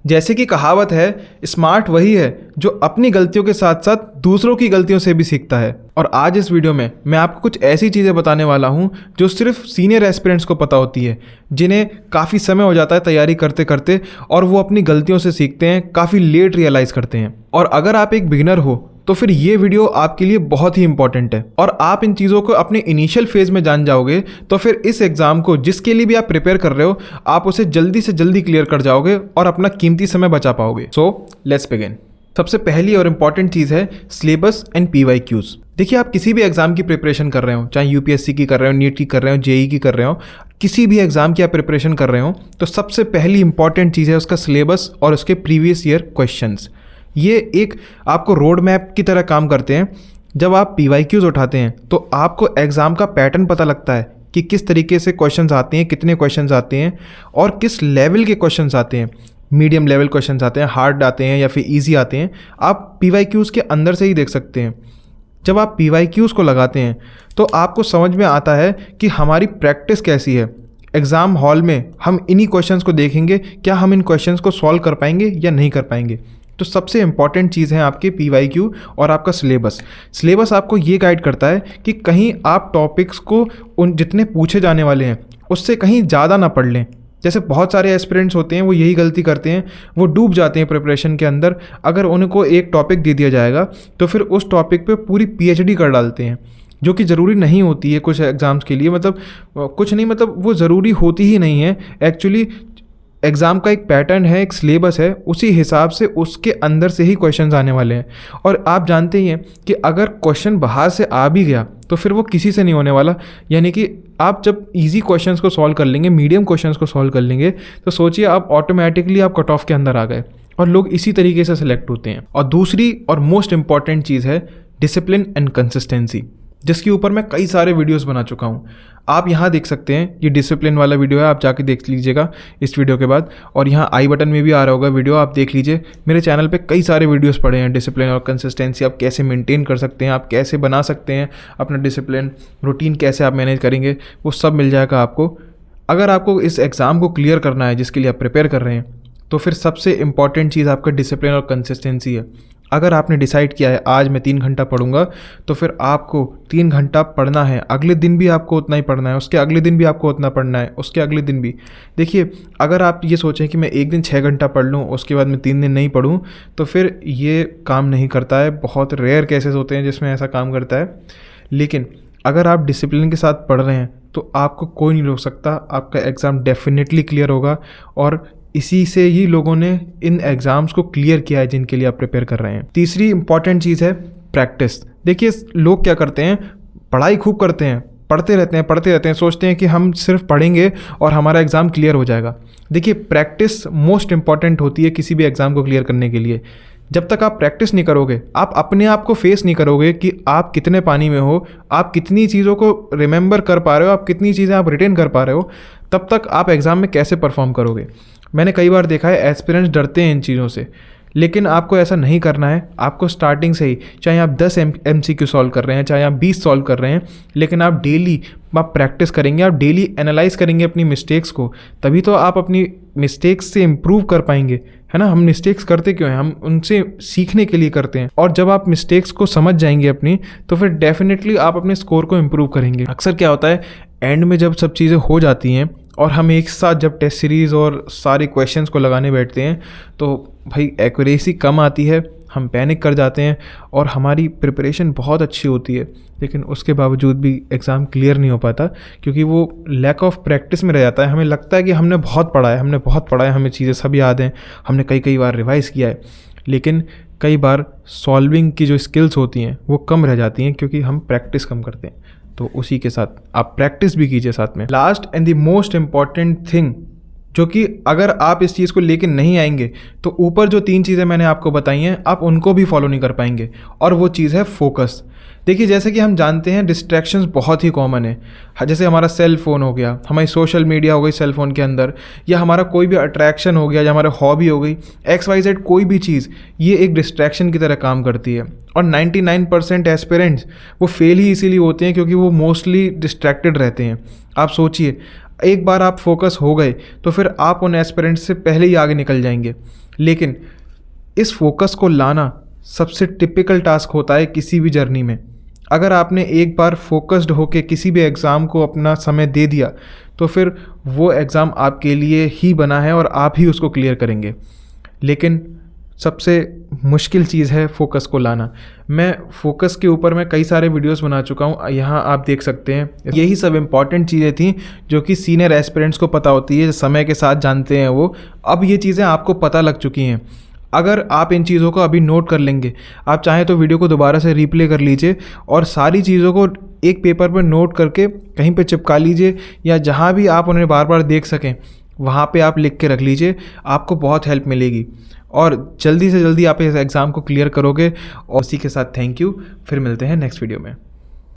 जैसे कि कहावत है, स्मार्ट वही है जो अपनी गलतियों के साथ साथ दूसरों की गलतियों से भी सीखता है। और आज इस वीडियो में मैं आपको कुछ ऐसी चीज़ें बताने वाला हूँ जो सिर्फ सीनियर एस्पिरेंट्स को पता होती है, जिन्हें काफ़ी समय हो जाता है तैयारी करते करते और वो अपनी गलतियों से सीखते हैं, काफ़ी लेट रियलाइज़ करते हैं। और अगर आप एक बिगिनर हो तो फिर ये वीडियो आपके लिए बहुत ही इंपॉर्टेंट है और आप इन चीज़ों को अपने इनिशियल फेज में जान जाओगे तो फिर इस एग्जाम को जिसके लिए भी आप प्रिपेयर कर रहे हो आप उसे जल्दी से जल्दी क्लियर कर जाओगे और अपना कीमती समय बचा पाओगे। So let's begin. सबसे पहली और इम्पॉर्टेंट चीज़ है सिलेबस एंड PYQs। देखिए, आप किसी भी एग्जाम की प्रिपरेशन कर रहे हो, चाहे UPSC की कर रहे हो, नीट की कर रहे हो, JEE की कर रहे हो, किसी भी एग्जाम की आप प्रिपरेशन कर रहे हो तो सबसे पहली इंपॉर्टेंट चीज़ है उसका सिलेबस और उसके प्रीवियस ईयर क्वेश्चंस। ये एक आपको रोड मैप की तरह काम करते हैं। जब आप PYQs उठाते हैं तो आपको एग्ज़ाम का पैटर्न पता लगता है कि किस तरीके से क्वेश्चंस आते हैं, कितने क्वेश्चंस आते हैं और किस लेवल के क्वेश्चंस आते हैं। मीडियम लेवल क्वेश्चंस आते हैं, हार्ड आते हैं या फिर ईजी आते हैं, आप PYQs के अंदर से ही देख सकते हैं। जब आप PYQs को लगाते हैं तो आपको समझ में आता है कि हमारी प्रैक्टिस कैसी है। एग्ज़ाम हॉल में हम इन्हीं क्वेश्चंस को देखेंगे, क्या हम इन क्वेश्चंस को सॉल्व कर पाएंगे या नहीं कर पाएंगे। तो सबसे इंपॉर्टेंट चीज़ है आपके PYQ और आपका सिलेबस आपको ये गाइड करता है कि कहीं आप टॉपिक्स को उन जितने पूछे जाने वाले हैं उससे कहीं ज़्यादा ना पढ़ लें। जैसे बहुत सारे एस्पिरेंट्स होते हैं वो यही गलती करते हैं, वो डूब जाते हैं प्रिपरेशन के अंदर। अगर उनको एक टॉपिक दे दिया जाएगा तो फिर उस टॉपिक पे पूरी PhD कर डालते हैं, जो कि ज़रूरी नहीं होती है कुछ एग्ज़ाम्स के लिए। मतलब कुछ नहीं, मतलब वो ज़रूरी होती ही नहीं है। एक्चुअली एग्ज़ाम का एक पैटर्न है, एक सिलेबस है, उसी हिसाब से उसके अंदर से ही क्वेश्चंस आने वाले हैं। और आप जानते ही हैं कि अगर क्वेश्चन बाहर से आ भी गया तो फिर वो किसी से नहीं होने वाला। यानी कि आप जब इजी क्वेश्चंस को सॉल्व कर लेंगे, मीडियम क्वेश्चंस को सॉल्व कर लेंगे तो सोचिए आप ऑटोमेटिकली आप कट ऑफ के अंदर आ गए और लोग इसी तरीके से सिलेक्ट होते हैं। और दूसरी और मोस्ट इंपॉर्टेंट चीज़ है डिसिप्लिन एंड कंसिस्टेंसी, जिसके ऊपर मैं कई सारे वीडियोस बना चुका हूँ। आप यहाँ देख सकते हैं, ये डिसिप्लिन वाला वीडियो है, आप जाके देख लीजिएगा इस वीडियो के बाद। और यहाँ आई बटन में भी आ रहा होगा वीडियो, आप देख लीजिए। मेरे चैनल पे कई सारे वीडियोस पड़े हैं डिसिप्लिन और कंसिस्टेंसी, आप कैसे मेंटेन कर सकते हैं, आप कैसे बना सकते हैं अपना डिसिप्लिन, रूटीन कैसे आप मैनेज करेंगे, वो सब मिल जाएगा आपको। अगर आपको इस एग्ज़ाम को क्लियर करना है जिसके लिए आप प्रिपेयर कर रहे हैं तो फिर सबसे इंपॉर्टेंट चीज़ आपका डिसिप्लिन और कंसिस्टेंसी है। अगर आपने डिसाइड किया है आज मैं 3 घंटा पढ़ूंगा तो फिर आपको 3 घंटा पढ़ना है, अगले दिन भी आपको उतना ही पढ़ना है, उसके अगले दिन भी आपको उतना पढ़ना है, उसके अगले दिन भी। देखिए, अगर आप ये सोचें कि मैं एक दिन 6 घंटा पढ़ लूँ उसके बाद मैं 3 दिन नहीं पढ़ूँ तो फिर ये काम नहीं करता है। बहुत रेयर केसेस होते हैं जिसमें ऐसा काम करता है। लेकिन अगर आप डिसिप्लिन के साथ पढ़ रहे हैं तो आपको कोई नहीं रोक सकता, आपका एग्ज़ाम डेफिनेटली क्लियर होगा। और इसी से ही लोगों ने इन एग्ज़ाम्स को क्लियर किया है जिनके लिए आप प्रिपेयर कर रहे हैं। तीसरी इंपॉर्टेंट चीज़ है प्रैक्टिस। देखिए, लोग क्या करते हैं, पढ़ाई खूब करते हैं, पढ़ते रहते हैं, सोचते हैं कि हम सिर्फ पढ़ेंगे और हमारा एग्ज़ाम क्लियर हो जाएगा। देखिए, प्रैक्टिस मोस्ट इंपॉर्टेंट होती है किसी भी एग्ज़ाम को क्लियर करने के लिए। जब तक आप प्रैक्टिस नहीं करोगे, आप अपने आप को फेस नहीं करोगे कि आप कितने पानी में हो, आप कितनी चीज़ों को रिमेंबर कर पा रहे हो, आप कितनी चीज़ें आप रिटेन कर पा रहे हो, तब तक आप एग्ज़ाम में कैसे परफॉर्म करोगे। मैंने कई बार देखा है एस्पिरेंट्स डरते हैं इन चीज़ों से, लेकिन आपको ऐसा नहीं करना है। आपको स्टार्टिंग से ही, चाहे आप 10 MCQ सॉल्व कर रहे हैं, चाहे आप 20 सॉल्व कर रहे हैं, लेकिन आप डेली आप प्रैक्टिस करेंगे, आप डेली एनालाइज करेंगे अपनी मिस्टेक्स को, तभी तो आप अपनी मिस्टेक्स से इम्प्रूव कर पाएंगे, है ना। हम मिस्टेक्स करते क्यों हैं? हम उनसे सीखने के लिए करते हैं। और जब आप मिस्टेक्स को समझ जाएंगे अपनी, तो फिर डेफिनेटली आप अपने स्कोर को इम्प्रूव करेंगे। अक्सर क्या होता है, एंड में जब सब चीज़ें हो जाती हैं और हम एक साथ जब टेस्ट सीरीज़ और सारे क्वेश्चंस को लगाने बैठते हैं तो भाई एक्यूरेसी कम आती है, हम पैनिक कर जाते हैं और हमारी प्रिपरेशन बहुत अच्छी होती है, लेकिन उसके बावजूद भी एग्ज़ाम क्लियर नहीं हो पाता क्योंकि वो लैक ऑफ प्रैक्टिस में रह जाता है। हमें लगता है कि हमने बहुत पढ़ा है, हमें चीज़ें सब याद हैं, हमने कई बार रिवाइज़ किया है, लेकिन कई बार सॉल्विंग की जो स्किल्स होती हैं वो कम रह जाती हैं क्योंकि हम प्रैक्टिस कम करते हैं। तो उसी के साथ आप प्रैक्टिस भी कीजिए साथ में। Last and the most important thing, जो कि अगर आप इस चीज़ को लेके नहीं आएंगे तो ऊपर जो 3 चीज़ें मैंने आपको बताई हैं आप उनको भी फॉलो नहीं कर पाएंगे, और वो चीज़ है फोकस। देखिए, जैसे कि हम जानते हैं डिस्ट्रैक्शंस बहुत ही कॉमन है। जैसे हमारा सेल फ़ोन हो गया, हमारी सोशल मीडिया हो गई सेल फ़ोन के अंदर, या हमारा कोई भी अट्रैक्शन हो गया, या हमारा हॉबी हो गई, XYZ कोई भी चीज़, ये एक डिस्ट्रैक्शन की तरह काम करती है। और 99% एस्पिरेंट्स वो फेल ही इसीलिए होते हैं क्योंकि वो मोस्टली डिस्ट्रैक्टेड रहते हैं। आप सोचिए, एक बार आप फोकस हो गए तो फिर आप उन एस्पिरेंट्स से पहले ही आगे निकल जाएंगे। लेकिन इस फोकस को लाना सबसे टिपिकल टास्क होता है किसी भी जर्नी में। अगर आपने एक बार फोकस्ड होकर किसी भी एग्ज़ाम को अपना समय दे दिया तो फिर वो एग्ज़ाम आपके लिए ही बना है और आप ही उसको क्लियर करेंगे। लेकिन सबसे मुश्किल चीज़ है फोकस को लाना। मैं फोकस के ऊपर मैं कई सारे वीडियोस बना चुका हूँ, यहाँ आप देख सकते हैं। यही सब इम्पॉर्टेंट चीज़ें थी जो कि सीनियर एस्पिरेंट्स को पता होती है, समय के साथ जानते हैं वो। अब ये चीज़ें आपको पता लग चुकी हैं। अगर आप इन चीज़ों को अभी नोट कर लेंगे, आप चाहें तो वीडियो को दोबारा से रीप्ले कर लीजिए और सारी चीज़ों को एक पेपर पर नोट करके कहीं पे चिपका लीजिए, या जहाँ भी आप उन्हें बार बार देख सकें वहाँ पे आप लिख के रख लीजिए। आपको बहुत हेल्प मिलेगी और जल्दी से जल्दी आप इस एग्ज़ाम को क्लियर करोगे। और उसी के साथ थैंक यू, फिर मिलते हैं नेक्स्ट वीडियो में।